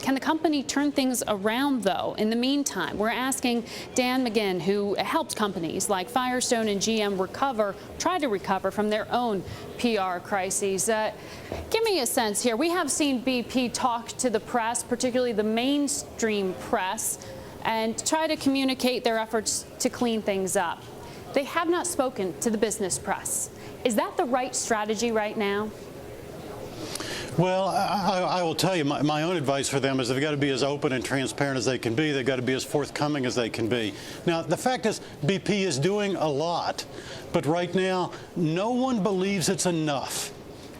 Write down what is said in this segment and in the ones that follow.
Can the company turn things around, though? In the meantime, we're asking Dan McGinn, who helped companies like Firestone and GM try to recover from their own PR crises. Give me a sense here. We have seen BP talk to the press, particularly the mainstream press, and try to communicate their efforts to clean things up. They have not spoken to the business press. Is that the right strategy right now? Well, I will tell you, my own advice for them is they've got to be as open and transparent as they can be. They've got to be as forthcoming as they can be. Now, the fact is, BP is doing a lot, but right now, no one believes it's enough.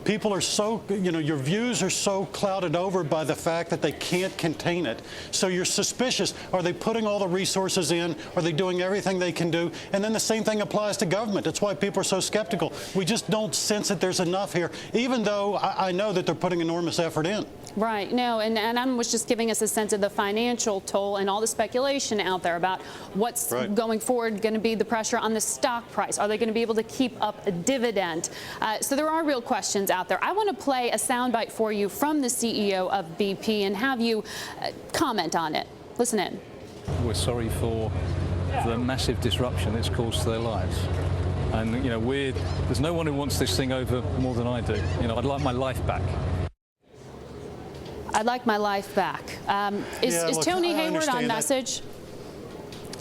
People are so, your views are so clouded over by the fact that they can't contain it. So you're suspicious. Are they putting all the resources in? Are they doing everything they can do? And then the same thing applies to government. That's why people are so skeptical. We just don't sense that there's enough here, even though I know that they're putting enormous effort in. Right. No, and I was just giving us a sense of the financial toll and all the speculation out there about what's going forward going to be the pressure on the stock price. Are they going to be able to keep up a dividend? So there are real questions out there. I want to play a soundbite for you from the CEO of BP and have you comment on it. Listen in. We're sorry for the massive disruption it's caused to their lives. And, there's no one who wants this thing over more than I do. I'd like my life back. I'd like my life back. Is Tony Hayward on message?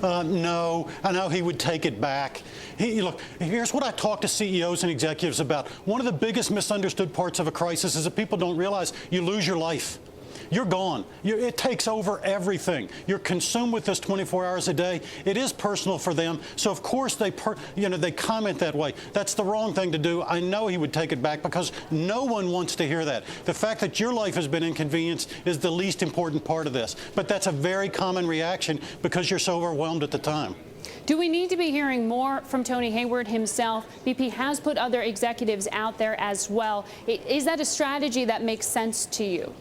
No, I know he would take it back. Look, here's what I talk to CEOs and executives about. One of the biggest misunderstood parts of a crisis is that people don't realize you lose your life. You're gone. It takes over everything. You're consumed with this 24 hours a day. It is personal for them. So, of course, they comment that way. That's the wrong thing to do. I know he would take it back because no one wants to hear that. The fact that your life has been inconvenienced is the least important part of this. But that's a very common reaction because you're so overwhelmed at the time. Do we need to be hearing more from Tony Hayward himself? BP has put other executives out there as well. Is that a strategy that makes sense to you?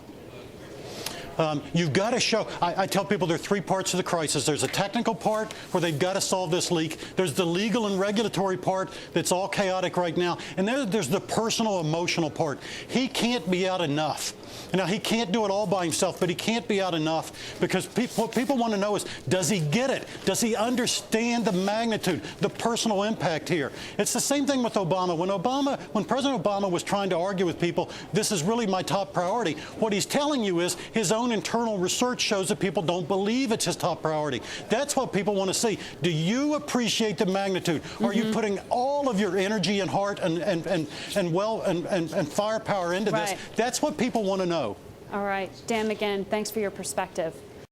You've got to show. I tell people there are three parts of the crisis. There's a technical part where they've got to solve this leak. There's the legal and regulatory part that's all chaotic right now. And then there's the personal, emotional part. He can't be out enough. Now, he can't do it all by himself, but he can't be out enough because what people want to know is, does he get it? Does he understand the magnitude, the personal impact here? It's the same thing with Obama. When President Obama was trying to argue with people, this is really my top priority, what he's telling you is his own internal research shows that people don't believe it's his top priority. That's what people want to see. Do you appreciate the magnitude? Are you putting all of your energy and heart and firepower into this? That's what people want to know. All right. Dan McGinn, thanks for your perspective.